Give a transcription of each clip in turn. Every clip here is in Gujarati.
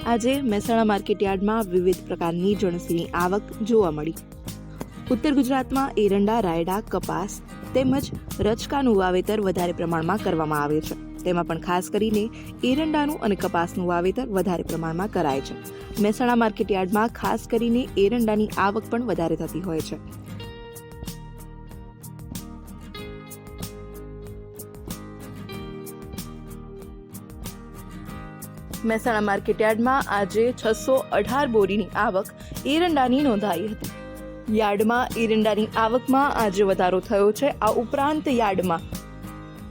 આજે મહેસાણા માર્કેટયાર્ડમાં વિવિધ પ્રકારની જણસીની આવક જોવા મળી। ઉત્તર ગુજરાતમાં એરંડા, રાયડા, કપાસ તેમજ રચકાનું વાવેતર વધારે પ્રમાણમાં કરવામાં આવે છે। તેમાં પણ ખાસ કરીને એરંડાનું અને કપાસનું વાવેતર વધારે પ્રમાણમાં કરાય છે। મહેસાણા માર્કેટયાર્ડમાં ખાસ કરીને એરંડાની આવક પણ વધારે થતી હોય છે। મહેસાણા માર્કેટયાર્ડમાં આજે 618 બોરીની આવક એરંડાની નોંધાઈ હતી। યાર્ડમાં એરંડાની આવકમાં આજે વધારો થયો છે। આ ઉપરાંત યાર્ડમાં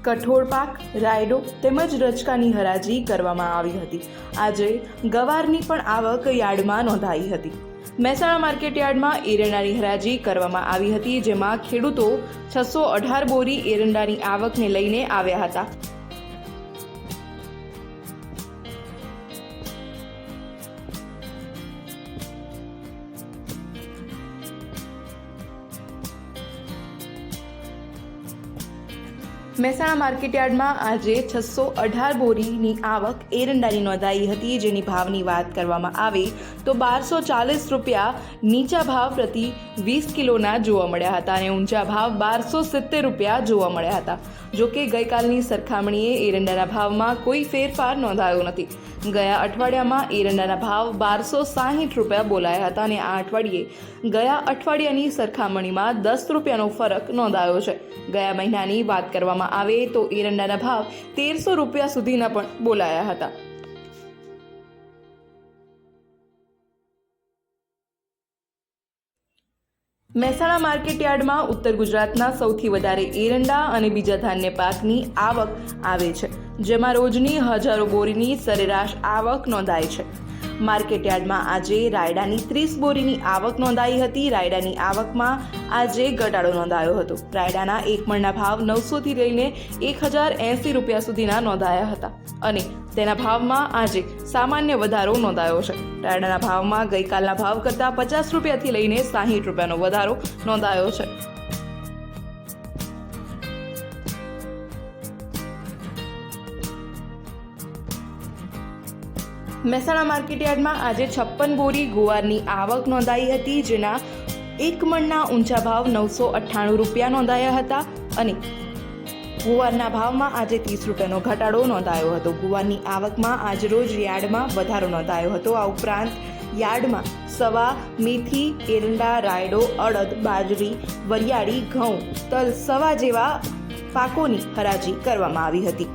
કઠોળ પાક, રાયડો તેમજ રચકાની હરાજી કરવામાં આવી હતી। આજે ગવારની પણ આવક યાર્ડમાં નોંધાઈ હતી। મહેસાણા માર્કેટયાર્ડમાં એરંડાની હરાજી કરવામાં આવી હતી, જેમાં ખેડૂતો 618 બોરી એરંડાની આવકને લઈને આવ્યા હતા। મહેસાણા માર્કેટયાર્ડમાં આજે 618 બોરીની આવક એરંડાની નોંધાઈ હતી, જેની ભાવની વાત કરવામાં આવે તો 1240 રૂપિયા નીચા ભાવ પ્રતિ 20 કિલોના જોવા મળ્યા હતા અને ઊંચા ભાવ 1270 રૂપિયા જોવા મળ્યા હતા। જોકે ગઈકાલની સરખામણીએ એરંડાના ભાવમાં કોઈ ફેરફાર નોંધાયો નથી। ગયા અઠવાડિયામાં એરંડાના ભાવ 1260 રૂપિયા બોલાયા હતા અને આ અઠવાડિયે ગયા અઠવાડિયાની સરખામણીમાં 10 રૂપિયાનો ફરક નોંધાયો છે। ગયા મહિનાની વાત કરવામાં આવે તો એરંડાના ભાવ 1300 રૂપિયા સુધીના પણ બોલાયા હતા। મહેસાણા માર્કેટયાર્ડમાં ઉત્તર ગુજરાતના સૌથી વધારે એરંડા અને બીજા ધાન્ય પાકની આવક આવે છે, જેમાં રોજની હજારો બોરીની સરેરાશ આવક નોંધાય છે। માર્કેટયાર્ડમાં આજે રાયડાની 30 બોરીની આવક નોંધાઈ હતી। રાયડાની આવકમાં આજે ઘટાડો નોંધાયો હતો। રાયડાના એક મણના ભાવ 900 થી લઈને 1080 રૂપિયા સુધીના નોંધાયા હતા અને તેના ભાવમાં આજે સામાન્ય વધારો નોંધાયો છે। રાયડાના ભાવમાં ગઈકાલના ભાવ કરતાં 50 રૂપિયાથી લઈને 60 રૂપિયાનો વધારો નોંધાયો છે। મહેસાણા માર્કેટયાર્ડમાં આજે 56 બોરી ગુવારની આવક નોંધાઈ હતી, જેના એક મણના ઊંચા ભાવ 998 રૂપિયા નોંધાયા હતા અને ગુવારના ભાવમાં આજે 30 રૂપિયાનો ઘટાડો નોંધાયો હતો। ગુવારની આવકમાં આજરોજ યાર્ડમાં વધારો નોંધાયો હતો। આ ઉપરાંત યાર્ડમાં સવા, મેથી, એરંડા, રાયડો, અડદ, બાજરી, વરિયાળી, ઘઉં, તલ, સવા જેવા પાકોની હરાજી કરવામાં આવી હતી।